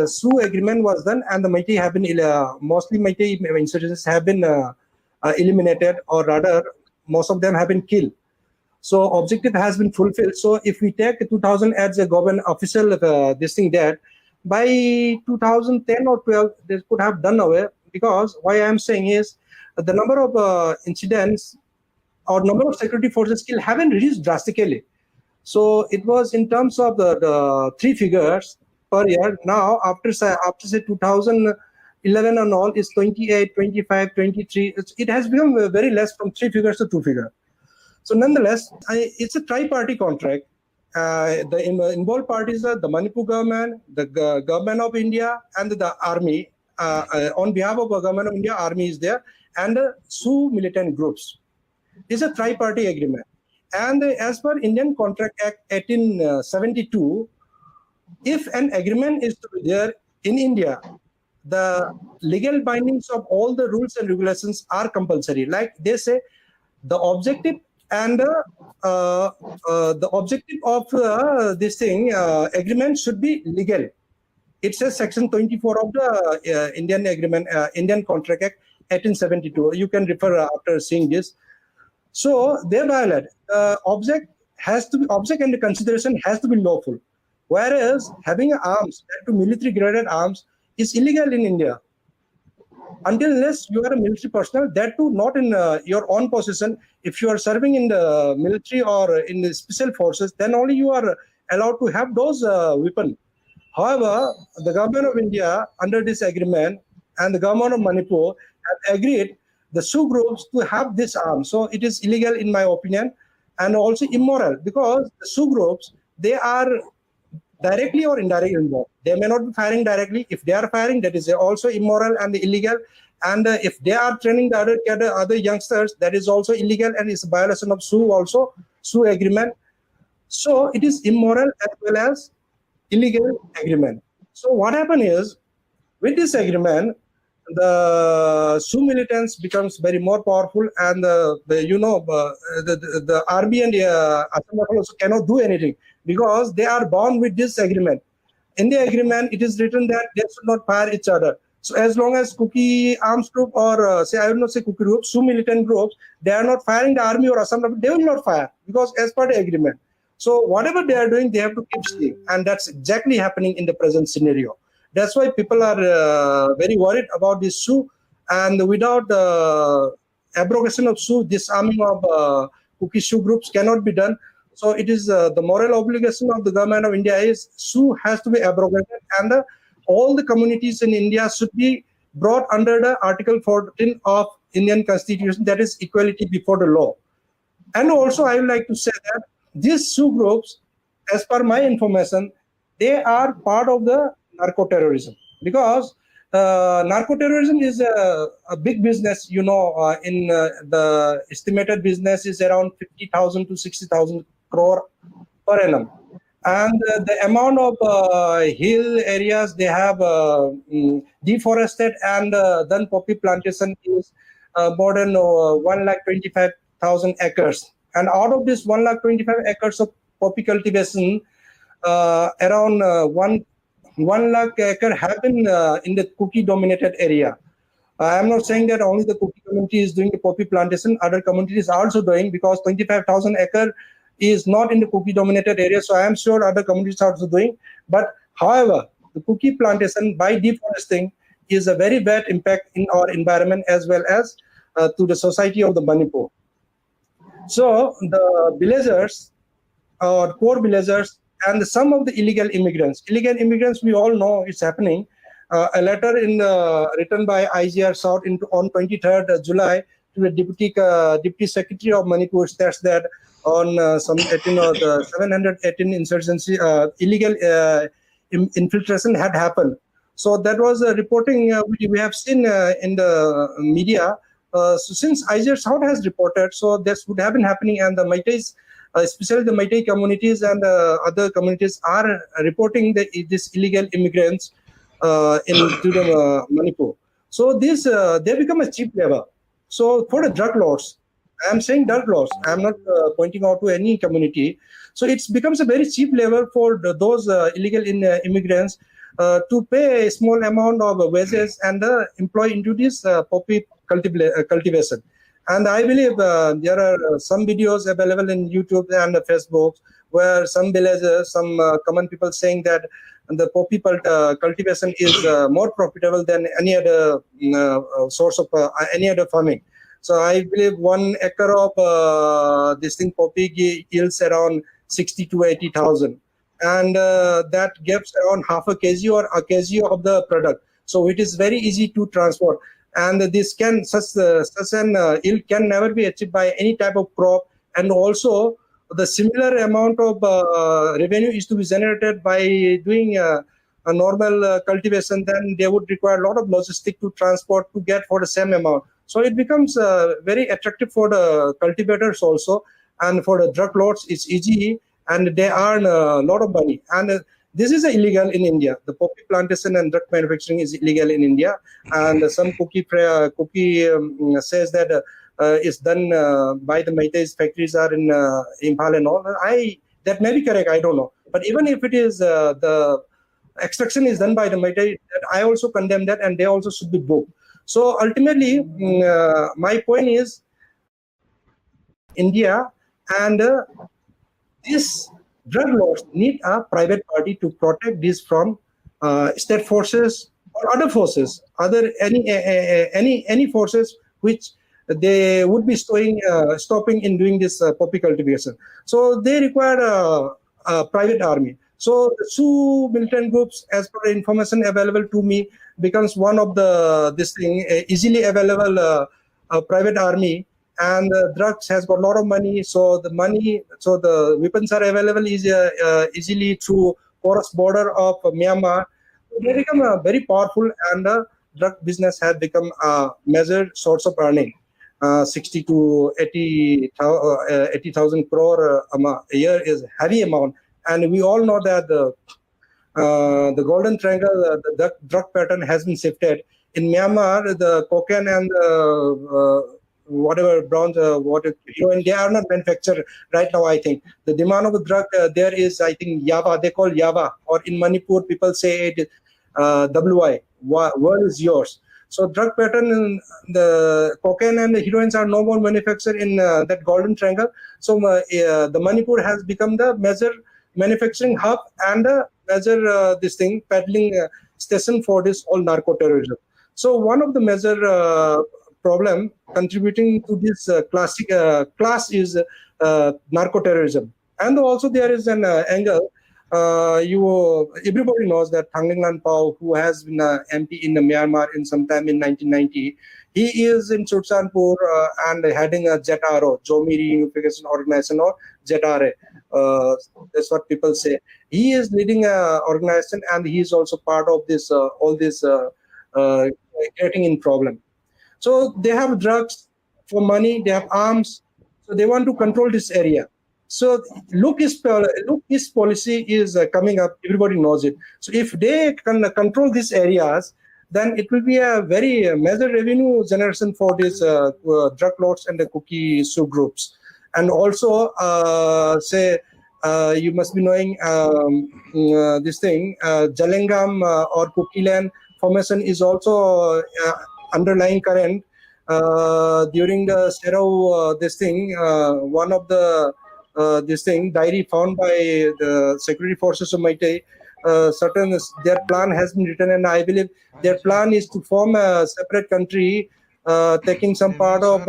Sioux agreement was done, and the Meitei have been mostly Meitei insurgents have been eliminated, or rather, most of them have been killed. So objective has been fulfilled. So if we take 2000 as a government official this thing, that by 2010 or 12 they could have done away, because why I am saying is the number of incidents or number of security forces killed haven't reduced drastically. So it was in terms of the three figures per year. Now after say 2011 and all is 28, 25, 23. It has become very less, from three figures to two figures. So nonetheless, it's a tri-party contract. The involved parties are the Manipur government, the government of India, and the army. On behalf of the government of India, army is there, and the Sioux militant groups. It's a tri-party agreement. And as per Indian Contract Act 1872, if an agreement is to be there in India, the legal bindings of all the rules and regulations are compulsory. Like they say, the objective and the objective of this thing agreement should be legal. It says section 24 of the Indian agreement, Indian Contract Act 1872. You can refer after seeing this. So they violate. Object and the consideration has to be lawful. Whereas having arms, that to military graded arms, is illegal in India. Until unless you are a military personnel, that too not in your own possession. If you are serving in the military or in the special forces, then only you are allowed to have those weapons. However, the government of India, under this agreement, and the government of Manipur have agreed the Sioux groups to have this arms. So it is illegal in my opinion, and also immoral, because the Sioux groups, they are directly or indirectly involved. They may not be firing directly. If they are firing, that is also immoral and illegal. And if they are training the other youngsters, that is also illegal, and it's a violation of Sioux agreement. So it is immoral as well as illegal agreement. So what happened is, with this agreement, the Sioux militants becomes very more powerful, and the army and Assam Rifle also cannot do anything, because they are bound with this agreement. In the agreement, it is written that they should not fire each other. So as long as Kuki arms group, or I will not say Kuki group, Sioux militant groups, they are not firing the army or Assam Rifle, they will not fire, because as per the agreement. So whatever they are doing, they have to keep still, and that's exactly happening in the present scenario. That's why people are very worried about this Sioux, and without abrogation of Sioux, disarming of Kuki Sioux groups cannot be done. So it is the moral obligation of the government of India is Sioux has to be abrogated, and all the communities in India should be brought under the Article 14 of Indian Constitution, that is equality before the law. And also I would like to say that these Sioux groups, as per my information, they are part of the narco-terrorism, because narco-terrorism is a big business. In the estimated business is around 50,000 to 60,000 crore per annum. And the amount of hill areas they have deforested and done poppy plantation is more than 125,000 acres. And out of this 125 acres of poppy cultivation, around 1 lakh acre have been in the Kuki dominated area. I am not saying that only the Kuki community is doing the poppy plantation, other communities are also doing, because 25,000 acre is not in the Kuki dominated area. So I am sure other communities are also doing. But however, the Kuki plantation by deforesting is a very bad impact in our environment as well as to the society of the Manipur. So the villagers or poor villagers and some of the illegal immigrants, we all know it's happening. A letter written by IGR South on 23rd July to the Deputy Secretary of Manipur states that on some 718 insurgency, illegal infiltration had happened. So that was a reporting we have seen in the media. So since IGR South has reported, so this would have been happening, and the Meiteis, especially the Meitei communities and other communities, are reporting these illegal immigrants into the Manipur. So this they become a cheap labor. So for the drug lords, I am saying drug lords, I am not pointing out to any community. So it becomes a very cheap labor for those illegal immigrants. to pay a small amount of wages and employ into this poppy cultivation. And I believe there are some videos available in YouTube and Facebook where some villagers, some common people saying that the poppy cultivation is more profitable than any other source of any other farming. So I believe 1 acre of this thing poppy yields around 60 to 80,000, and that gives around half a kg or a kg of the product. So it is very easy to transport, and this can such an yield can never be achieved by any type of crop. And also the similar amount of revenue is to be generated by doing a normal cultivation. Then they would require a lot of logistic to transport to get for the same amount. So it becomes very attractive for the cultivators also, and for the drug lords it's easy, and they earn a lot of money. And this is illegal in India. The poppy plantation and drug manufacturing is illegal in India. And some Kuki says that it's done by the Meitei's factories are in Imphal and all. That may be correct, I don't know. But even if it is the extraction is done by the Meitei, I also condemn that, and they also should be booked. So ultimately, my point is India and these drug lords need a private party to protect this from state forces or other forces, any forces which they would be stopping in doing this poppy cultivation. So they require a private army. So the Sioux militant groups, as per information available to me, becomes one of the easily available private army. And drugs has got a lot of money, so the weapons are available easily through porous border of Myanmar. They become very powerful, and the drug business has become a major source of earning. 60 to 80,000 crore a year is a heavy amount, and we all know that the golden triangle, the drug pattern has been shifted. In Myanmar, the cocaine and whatever bronze, heroin, they are not manufactured right now. I think the demand of the drug there is, I think, Yava. They call Yava, or in Manipur, people say it WI. World is yours. So drug pattern, the cocaine and the heroines are no more manufactured in that golden triangle. So the Manipur has become the major manufacturing hub and a major peddling station for this all narco-terrorism. So one of the major problem contributing to this class is narco-terrorism. And also there is an angle. Everybody knows that Thangling Pao, who has been MP in Myanmar in sometime in 1990, he is in Churchandpur and heading a JETRO, Jomiri Unification Organization, or JETRA. That's what people say. He is leading an organization, and he is also part of this all this getting in problem. So they have drugs for money, they have arms, so they want to control this area. So look, his policy is coming up. Everybody knows it. So if they can control these areas, then it will be a very major revenue generation for these drug lords and the Kuki subgroups. And also, you must be knowing this thing, Jalengam or Kukiland formation is also underlying current. During the Serau, one of the diary found by the security forces of Meitei, their plan has been written, and I believe their plan is to form a separate country, taking some part of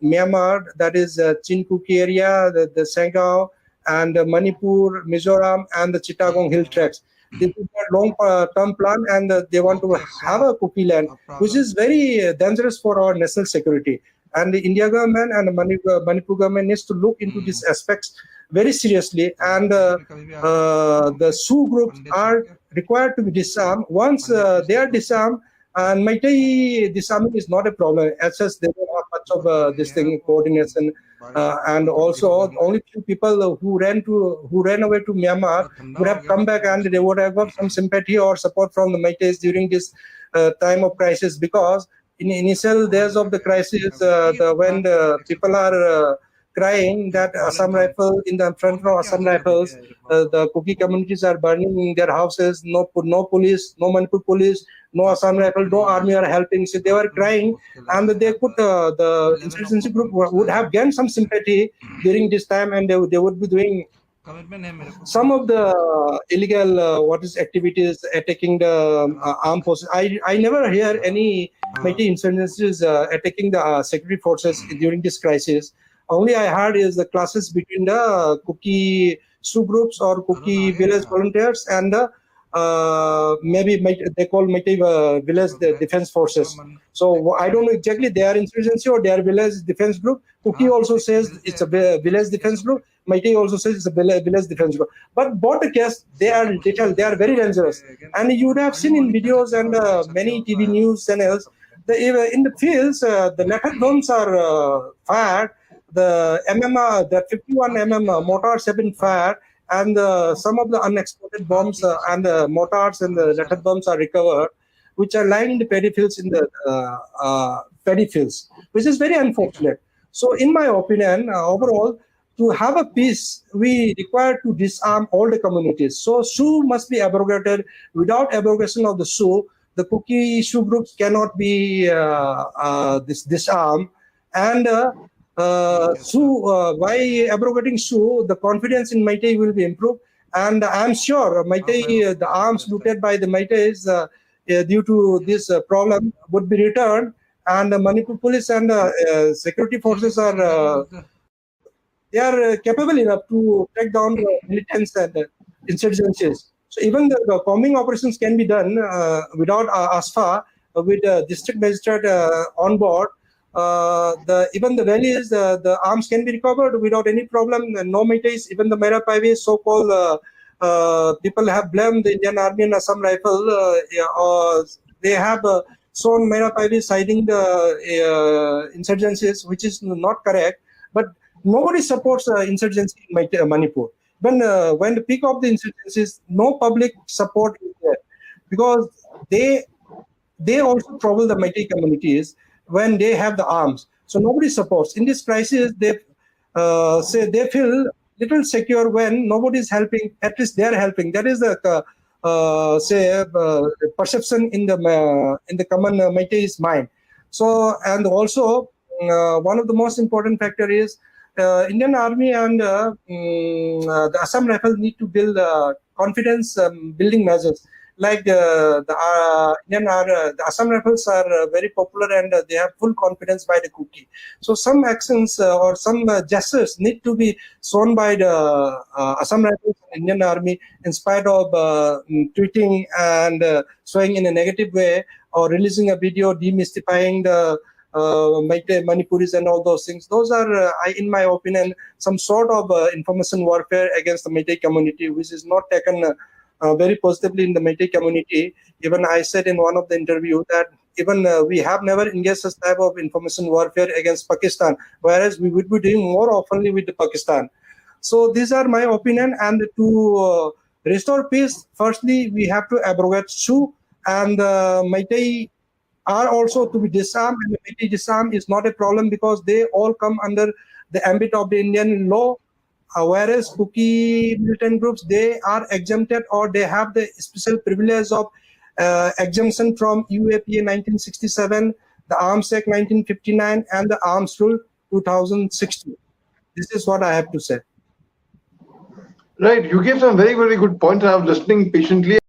Myanmar, that is Chin-Kuki area, the Sangao, and Manipur, Mizoram, and the Chittagong hill tracts. This is a long-term plan, and they want to have a Kuki land, which is very dangerous for our national security. And the India government and the Manipur government needs to look into these aspects very seriously. And the Sioux groups are required to be disarmed. Once they are disarmed, and Meitei disarming is not a problem. As such, they don't have much of coordination. And also, only few people who ran away to Myanmar would have come back, and they would have got some sympathy or support from the Meiteis during this time of crisis, because in initial days of the crisis, when the people are crying that Assam Rifle in the front of Assam Rifles, the Kuki communities are burning their houses. No police, no Manipur police, no Assam Rifle, no army are helping. So they were crying, and they could the insurgency group would have gained some sympathy during this time, and they would be doing some of the illegal activities attacking the armed forces. I never hear any Meitei insurgencies attacking the security forces during this crisis. Only I heard is the clashes between the Kuki Sioux groups or Kuki village volunteers and the maybe they call Meitei village defense forces. So I don't know exactly they are insurgency or they are village defense group. Kuki also says it's a village defense group. Meitei also says it's a village defense group. But both the case, they are lethal, they are very dangerous. And you would have seen in videos and many TV news channels, in the fields, the leopard bombs are fired, the 51 mortars have been fired, and some of the unexploded bombs and the mortars and the leopard bombs are recovered, which are lying in the paddy fields paddy fields, which is very unfortunate. So in my opinion, overall, to have a peace, we require to disarm all the communities. So Sioux must be abrogated. Without abrogation of the Sioux, the Kuki Sioux groups cannot be disarmed. And Sioux, by abrogating Sioux, the confidence in Meitei will be improved. And I'm sure Meitei, the arms looted by the Meiteis due to this problem would be returned. And the Manipur police and security forces are they are capable enough to take down the militants and insurgencies. So even the bombing operations can be done without ASFA, with the district magistrate on board. Even the valleys, the arms can be recovered without any problem. No Meiteis, even the Mera Paivis, so-called people have blamed the Indian Army and Assam Rifle. They have shown Mera Paivis siding the insurgencies, which is not correct. But nobody supports insurgency in Manipur. When the peak of the insurgencies, no public support is there, because they also trouble the Meitei communities when they have the arms. So nobody supports. In this crisis, they say they feel little secure when nobody is helping. At least they are helping. That is the perception in the common Meitei's mind. So, and also one of the most important factor is Indian Army and the Assam Rifles need to build confidence building measures. Like the Assam Rifles are very popular and they have full confidence by the Kuki. So some actions or some gestures need to be shown by the Assam Rifles and Indian Army, in spite of tweeting and showing in a negative way, or releasing a video demystifying the Meitei, Manipuris and all those things. Those are, in my opinion, some sort of information warfare against the Meitei community, which is not taken very positively in the Meitei community. Even I said in one of the interview that even we have never engaged such type of information warfare against Pakistan, whereas we would be doing more oftenly with the Pakistan. So these are my opinion. And to restore peace, firstly, we have to abrogate Sioux, and Meitei are also to be disarmed. And the Meitei disarm is not a problem because they all come under the ambit of the Indian law. Whereas Kuki militant groups, they are exempted, or they have the special privilege of exemption from UAPA 1967, the Arms Act 1959, and the Arms Rule 2016. This is what I have to say. Right. You gave some very, very good points. I was listening patiently.